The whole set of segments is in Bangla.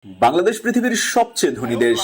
বাংলাদেশ পৃথিবীর সবচেয়ে ধনী দেশ।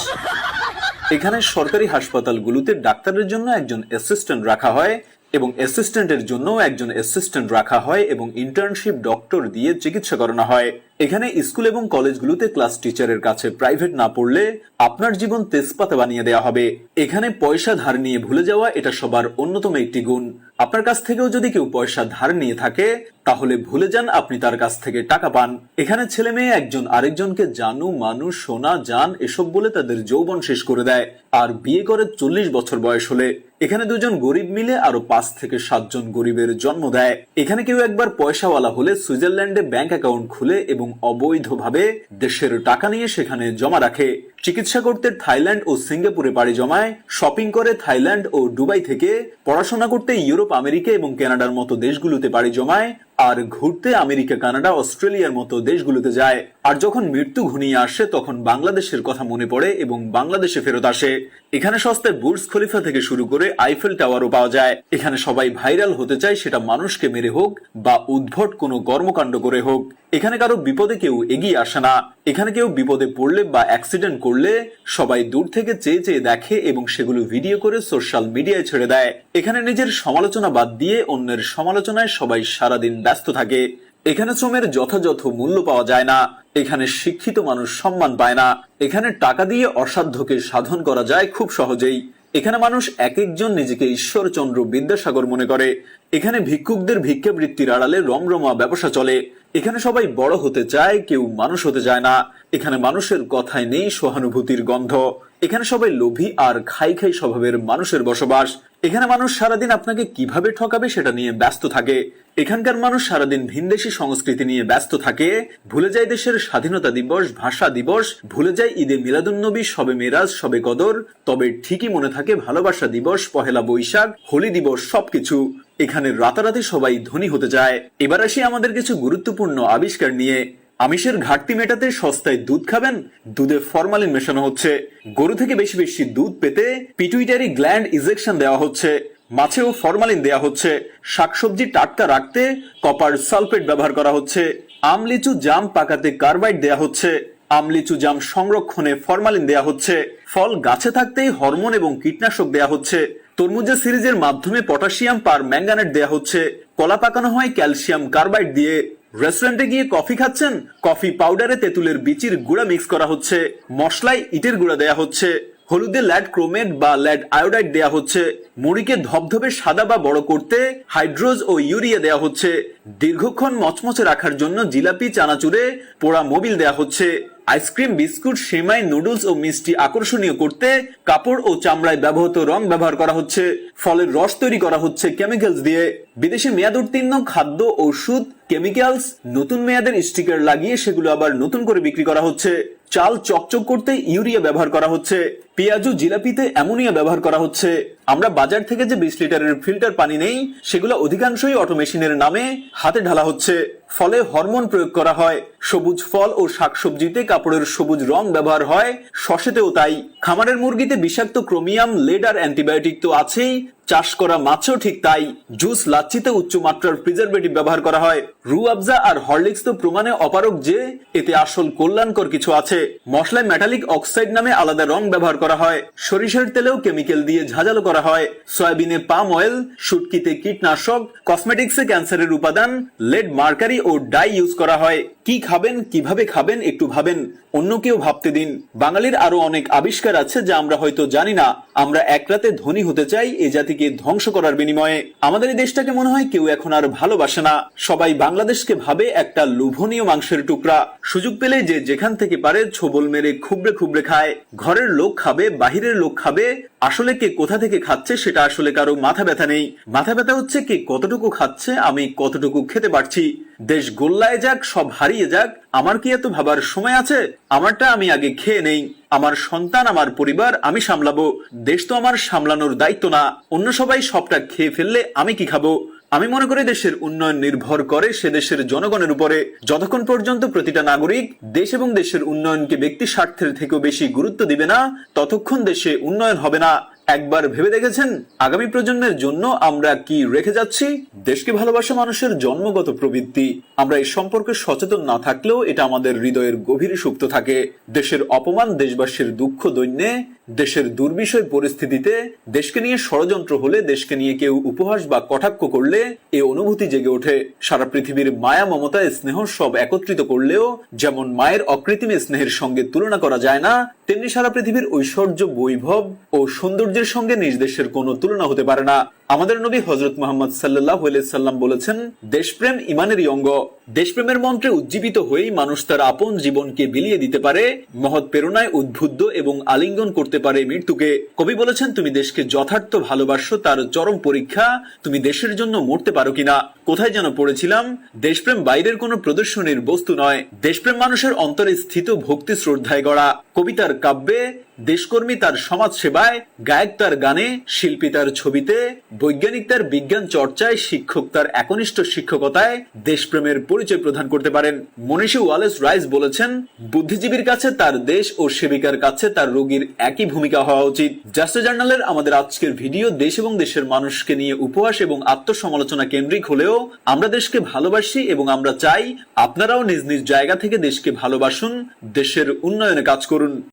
এখানে সরকারি হাসপাতালগুলোতে ডাক্তারের জন্য একজন অ্যাসিস্ট্যান্ট রাখা হয় এবং অ্যাসিস্ট্যান্টের জন্য একজন অ্যাসিস্ট্যান্ট রাখা হয় এবং ইন্টার্নশিপ ডক্টর দিয়ে চিকিৎসা করানো হয়। এখানে স্কুল এবং কলেজগুলোতে ক্লাস টিচারের কাছে প্রাইভেট না পড়লে আপনার জীবন তেজপাতা বানিয়ে দেওয়া হবে। এখানে পয়সা ধার নিয়ে ভুলে যাওয়া এটা সবার অন্যতম একটি গুণ। আপনার কাছ থেকেও যদি কেউ পয়সা ধার নিয়ে থাকে তাহলে ভুলে যান আপনি তার কাছ থেকে টাকা পান। এখানে ছেলে মেয়ে একজন আরেকজনকে জানু মানু সোনা জান এসব বলে তাদের যৌবন শেষ করে দেয় আর বিয়ে করে 40 বছর বয়স হলে। এখানে দুজন গরিব মিলে আরো 5 থেকে 7 জন গরিবের জন্ম দেয়। এখানে কেউ একবার পয়সাওয়ালা হলে সুইজারল্যান্ডে ব্যাংক অ্যাকাউন্ট খুলে এবং অবৈধভাবে দেশের টাকা নিয়ে সেখানে জমা রাখে। চিকিৎসা করতে থাইল্যান্ড ও সিঙ্গাপুরে পাড়ি জমায়, শপিং করে থাইল্যান্ড ও দুবাই থেকে, পড়াশোনা করতে ইউরোপ আমেরিকা এবং কানাডার মতো দেশগুলোতে পাড়ি জমায়, আর ঘুরতে আমেরিকা কানাডা অস্ট্রেলিয়ার মতো দেশগুলোতে যায়। আর যখন মৃত্যু ঘনিয়ে আসে তখন বাংলাদেশের কথা মনে পড়ে এবং বাংলাদেশে ফেরত আসে। এখানে সস্তায় বুর্জ খলিফা থেকে শুরু করে আইফেল টাওয়ারও পাওয়া যায়। এখানে সবাই ভাইরাল হতে চায়, সেটা মানুষকে মেরে হোক বা উদ্ভট কোনো কর্মকাণ্ড করে হোক। এখানে কারো বিপদে কেউ এগিয়ে আসে না। এখানে কেউ বিপদে পড়লে বা অ্যাক্সিডেন্ট করলে সবাই দূর থেকে চেয়ে চেয়ে দেখে এবং সেগুলো ভিডিও করে সোশ্যাল মিডিয়ায় ছেড়ে দেয়। এখানে নিজের সমালোচনা বাদ দিয়ে অন্যের সমালোচনায় সবাই সারাদিন ব্যস্ত থাকে। এখানে শ্রমের যথাযথ মূল্য পাওয়া যায় না। এখানে শিক্ষিত মানুষ সম্মান পায় না। এখানে টাকা দিয়ে অসাধ্যকে সাধন করা যায় খুব সহজেই। এখানে মানুষ এক একজন নিজেকে ঈশ্বরচন্দ্র বিদ্যাসাগর মনে করে। এখানে ভিক্ষুকদের ভিক্ষাবৃত্তির আড়ালে রমরমা ব্যবসা চলে। এখানে সবাই বড় হতে চায়, কেউ মানুষ হতে চায় না। এখানে মানুষের কথায় নেই সহানুভূতির গন্ধ। এখানে সবাই লোভী আর খাই খাই স্বভাবের মানুষের বসবাস। এখানে মানুষ সারাদিন আপনাকে কিভাবে ঠকাবে সেটা নিয়ে ব্যস্ত থাকে। এখানকার মানুষ সারাদিন ভিনদেশী সংস্কৃতি নিয়ে ব্যস্ত থাকে, ভুলে যায় দেশের স্বাধীনতা দিবস, ভাষা দিবস, ভুলে যায় ঈদে মিলাদুন্নবী, শবে মেরাজ, শবে কদর, তবে ঠিকই মনে থাকে ভালোবাসা দিবস, পহেলা বৈশাখ, হোলি দিবস, সবকিছু। এখানে রাতারাতি সবাই ধনী হতে চায়। এবার আসি আমাদের কিছু গুরুত্বপূর্ণ আবিষ্কার নিয়ে। আমিষের ঘাটতি মেটাতে সস্তায় দুধ খাবেন, দুধে ফরমালিন মেশানো হচ্ছে। গরু থেকে বেশি বেশি দুধ পেতে পিটুইটারি গ্ল্যান্ড ইনজেকশন দেওয়া হচ্ছে। মাছেও ফরমালিন দেওয়া হচ্ছে। শাকসবজি টাটকা রাখতে কপার সালফেট ব্যবহার করা হচ্ছে। আম লিচু জাম পাকাতে কার্বাইড দেওয়া হচ্ছে। আম লিচু জাম সংরক্ষণে ফরমালিন দেওয়া হচ্ছে। ফল গাছে থাকতেই হরমোন এবং কীটনাশক দেওয়া হচ্ছে। তরমুজা সিরিজের মাধ্যমে পটাশিয়াম পার ম্যাঙ্গানেট দেওয়া হচ্ছে। কলা পাকানো হয় ক্যালসিয়াম কার্বাইড দিয়ে। রেস্টুরেন্টে গিয়ে কফি খাচ্ছেন, কফি পাউডারে তেঁতুলের বিচির গুঁড়া মিক্স করা হচ্ছে। মশলায় ইটের গুঁড়া দেয়া হচ্ছে। হলুদে ল্যাড ক্রোমেট বা ল্যাড আয়োডাইড দেয়া হচ্ছে। মুড়িকে ধবধবে সাদা বা বড় করতে হাইড্রোজ ও ইউরিয়া দেয়া হচ্ছে। দীর্ঘক্ষণ মচমচে রাখার জন্য জিলাপি চানাচুরে পোড়া মোবিল দেয়া হচ্ছে। আইসক্রিম, বিস্কুট, সেমাই, নুডলস ও মিষ্টি আকর্ষণীয় করতে কাপড় ও চামড়ায় ব্যবহৃত রং ব্যবহার করা হচ্ছে। ফলের রস তৈরি করা হচ্ছে কেমিক্যালস দিয়ে। বিদেশে মেয়াদ উত্তীর্ণ খাদ্য, ওষুধ, কেমিক্যালস নতুন মেয়াদের স্টিকার লাগিয়ে সেগুলো আবার নতুন করে বিক্রি করা হচ্ছে। চাল চকচক করতে ইউরিয়া ব্যবহার করা হচ্ছে। পেঁয়াজু জিলাপিতে অ্যামোনিয়া ব্যবহার করা হচ্ছে। আমরা বাজার থেকে যে 20 লিটারের ফিল্টার পানি নেই সেগুলো অধিকাংশই অটোমেশিনের নামে হাতে ঢালা হচ্ছে। ফলে হরমোন প্রয়োগ করা হয়। সবুজ ফল ও শাকসবজিতে কাপড়ের সবুজ রং ব্যবহার হয়, শসেতেও তাই। খামারের মুরগিতে বিষাক্ত ক্রোমিয়াম, লেড আর অ্যান্টিবায়োটিক তো আছেই, চাষ করা মাছও ঠিক তাই। জুস, লাচ্ছিতে উচ্চ মাত্রার প্রিজারভেটিভ ব্যবহার করা হয়। রু আফজা আর হরলিক্স তো প্রমাণে অপারক যে এতে আসল কল্যাণকর কিছু আছে। মশলায় মেটালিক অক্সাইড নামে আলাদা রং ব্যবহার করা হয়। সরিষার তেলেও কেমিক্যাল দিয়ে ঝাঁঝালো করা হয়। সয়াবিনে পাম অয়েল, শুটকিতে কীটনাশক, কসমেটিক্সে ক্যান্সারের উপাদান, লেড, মার্কারি ও ডাই ইউজ করা হয়। কি খাবেন, কিভাবে খাবেন একটু ভাবেন, অন্য কেউ ভাবতে দিন। বাঙালির আরো অনেক আবিষ্কার আছে যা আমরা হয়তো জানি না। আমরা এক রাতে ধনী হতে চাই এ জাতিকে ধ্বংস করার বিনিময়ে। আমাদের এই দেশটাকে মনে হয় কেউ এখন আর ভালোবাসে না। সবাই বাংলাদেশকে ভাবে একটা লোভনীয় মাংসের টুকরা। সুযোগ পেলে যে যেখান থেকে পারে ছোবল মেরে খুবড়ে খুবড়ে খায়। ঘরের লোক খাবে, বাহিরের লোক খাবে, আসলে কে কোথা থেকে খাচ্ছে সেটা আসলে কারো মাথা ব্যথা নেই। মাথা ব্যথা হচ্ছে কে কতটুকু খাচ্ছে, আমি কতটুকু খেতে পারছি। দেশ গোল্লায় যাক, সব হারিয়ে যাক, আমার কি এত ভাবার সময় আছে? আমারটা আমি আগে খেয়ে নেই। আমার সন্তান, আমার পরিবার আমি সামলাবো। দেশ তো আমার সামলানোর দায়িত্ব না। অন্য সবাই সবটা খেয়ে ফেললে আমি কি খাবো? আমি মনে করি দেশের উন্নয়ন নির্ভর করে সে দেশের জনগণের উপরে। যতক্ষণ পর্যন্ত প্রতিটা নাগরিক দেশ এবং দেশের উন্নয়নকে ব্যক্তি স্বার্থের থেকেও বেশি গুরুত্ব দিবে না, ততক্ষণ দেশে উন্নয়ন হবে না। একবার ভেবে দেখেছেন আগামী প্রজন্মের জন্য আমরা কি রেখে যাচ্ছি? দেশকে ভালোবাসা মানুষের জন্মগত প্রবৃত্তি। আমরা এই সম্পর্কে সচেতন না থাকলেও এটা আমাদের হৃদয়ের গভীরে সুপ্ত থাকে। দেশের অপমান, দেশবাসীর দুঃখ দৈন্যে, দেশের দুর্বিষয় পরিস্থিতিতে, দেশকে নিয়ে ষড়যন্ত্র হলে, দেশকে নিয়ে কেউ উপহাস বা কটাক্ষ করলে এই অনুভূতি জেগে ওঠে। সারা পৃথিবীর মায়া, মমতা, স্নেহ সব একত্রিত করলেও যেমন মায়ের অকৃত্রিম স্নেহের সঙ্গে তুলনা করা যায় না, তেমনি সারা পৃথিবীর ঐশ্বর্য, বৈভব ও সৌন্দর্যের সঙ্গে নিজ দেশের কোনো তুলনা হতে পারে না। আমাদের নবী হযরত মুহাম্মদ সাল্লাল্লাহু আলাইহি সাল্লাম বলেছেন, দেশপ্রেম ঈমানেরই অঙ্গ। দেশপ্রেমের মন্ত্রে উজ্জীবিত হয়েই মানুষ তার আপন জীবনকে বিলিয়ে দিতে পারে, মহৎ প্রেরণায় উদ্বুদ্ধ এবং আলিঙ্গন করতে পারে মৃত্যুকে। কবি বলেছেন, তুমি দেশকে যথার্থ ভালোবাসো, তার চরম পরীক্ষা তুমি দেশের জন্য মরতে পারো কিনা। কোথায় যেন পড়েছিলাম, দেশপ্রেম বাইরের কোনো প্রদর্শনীর বস্তু নয়, দেশপ্রেম মানুষের অন্তরে স্থিত ভক্তি শ্রদ্ধায় গড়া। কবিতার কাব্যে, দেশকর্মী তার সমাজ সেবায়, গায়ক তার গানে, শিল্পী তার ছবিতে, বৈজ্ঞানিক তার বিজ্ঞান চর্চায়, শিক্ষক তার একনিষ্ঠ শিক্ষকতায় দেশপ্রেমের পরিচয় প্রদান করতে পারেন। মনীষী ওয়ালেস রাইস বলেছেন, বুদ্ধিজীবীর কাছে তার দেশ ও সেবিকার কাছে তার রোগীর একই ভূমিকা হওয়া উচিত। জাস্ট জার্নালের আমাদের আজকের ভিডিও দেশ এবং দেশের মানুষকে নিয়ে উপহাস এবং আত্মসমালোচনা কেন্দ্রিক হলেও আমরা দেশকে ভালোবাসি এবং আমরা চাই আপনারাও নিজ নিজ জায়গা থেকে দেশকে ভালোবাসুন, দেশের উন্নয়নে কাজ করুন।